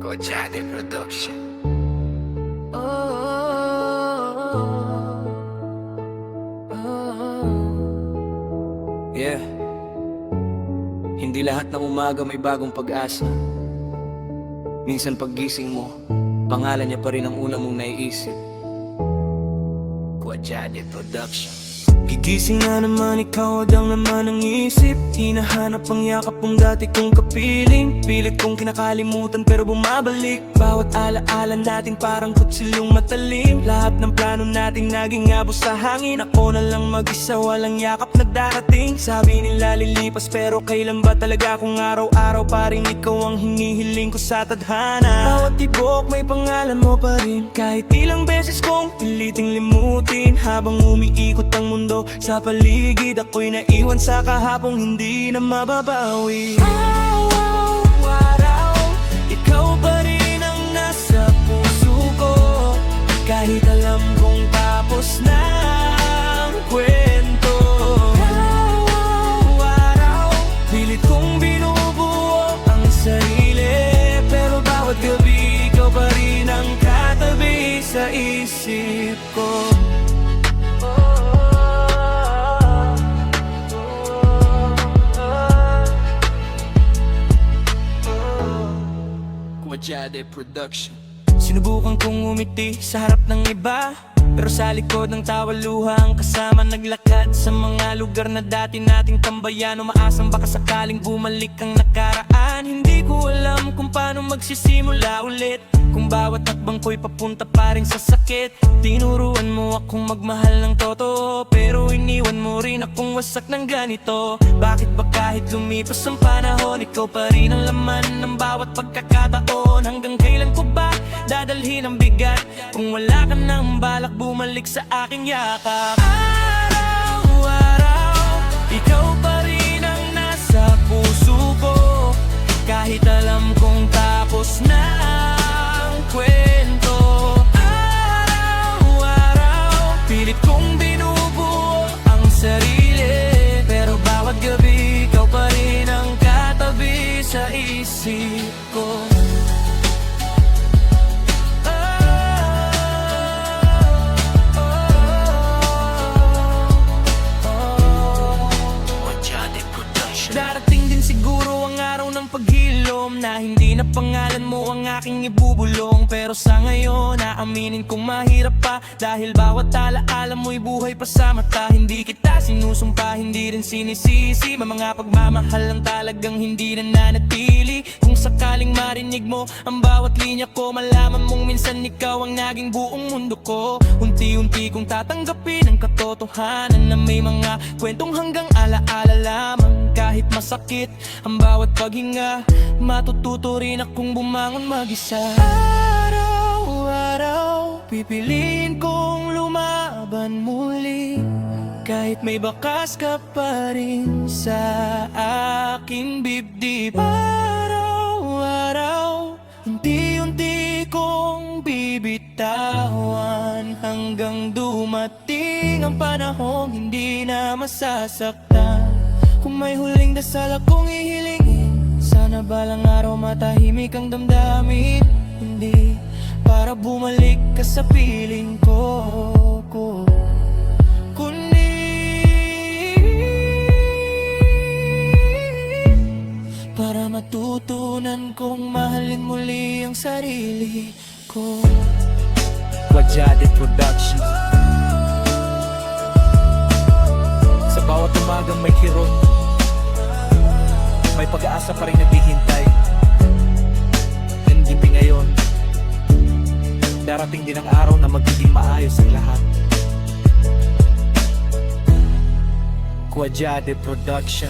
Kochade Production. Yeah. Hindi lahat ng umaga may bagong pag-asa. Minsan paggising mo, pangalan niya pa rin ang una mong naiisip. Kochade Production. Gigising na naman, ikaw agad naman ang isip. Hinahanap ang yakap ng dati kong kapiling. Pilit kong kinakalimutan pero bumabalik. Bawat alaala natin parang kutsilong matalim. Lahat ng plano natin naging abos sa hangin. Ako na lang mag-isa, walang yakap na darating. Sabi nila lilipas pero kailan ba talaga kung araw-araw pa rin ikaw ang hinihiling ko sa tadhana. Bawat tibok may pangalan mo pa rin. Kahit ilang beses kong piliting limutin. Habang umiikot ang mundo sa paligid, ako'y naiwan sa kahapong hindi na mababawi. Araw-araw, ikaw pa rin ang nasa puso ko. Kahit alam kong tapos na ang kwento. Araw-araw, pilit kong binubuo ang sarili. Pero bawat gabi, ikaw pa rin ang katabi sa isip ko. Kochade Production. Sinubukan kong umiti sa harap ng iba, pero sa likod ng tawaluha ang kasama naglakad sa mga lugar na dati nating tambayan. Umaasang baka sakaling bumalik ang nakaraan. Hindi ko alam kung paano magsisimula ulit, kung bawat takbang ko'y papunta pa rin sa sakit. Tinuruan mo akong magmahal ng totoo, pero iniwan mo rin akong wasak ng ganito. Bakit ba kahit lumipas ang panahon, ikaw pa rin ang laman ng bawat pagkakataon? Hanggang kailan ko ba dadalhin ang bigat kung wala ka nang balak bumalik sa aking yakap? Araw-araw, ikaw pa rin ang nasa puso ko. Kahit alam kong tapos na ang kwento. Araw-araw, pilit kong binubuo ang sarili. Pero bawat gabi, ikaw pa rin ang katabi sa isip ko. Darating din siguro ang araw ng paghilom na hindi na pangalan mo ang aking ibubulong. Pero sa ngayon, naaminin kong mahirap pa, dahil bawat alaala mo'y buhay pa sa mata. Hindi kita sinusumpa, hindi rin sinisisi. May mga pagmamahal lang talagang hindi na nanatili. Kung sakaling marinig mo ang bawat linya ko, malaman mong minsan ikaw ang naging buong mundo ko. Unti-unti kong tatanggapin ang katotohanan na may mga kwentong hanggang alaala lamang. Kahit masakit ang bawat paghinga, matututo rin akong bumangon mag-isa. Araw-araw, pipiliin kong lumaban muli. Kahit may bakas ka pa rin sa aking bibdib. Araw-araw, unti-unti kong bibitawan, hanggang dumating ang panahong hindi na masasaktan. Kung may huling dasal akong ihilingin, sana balang araw matahimik ang damdamin. Hindi para bumalik ka sa piling ko, kundi para matutunan kong mahalin muli ang sarili ko. Kochade Production. Sa bawat umagang may kirot, may pag-aasa pa rin naghihintay. Hindi ngayon, darating din ang araw na magiging maayos ang lahat. Kochade Production.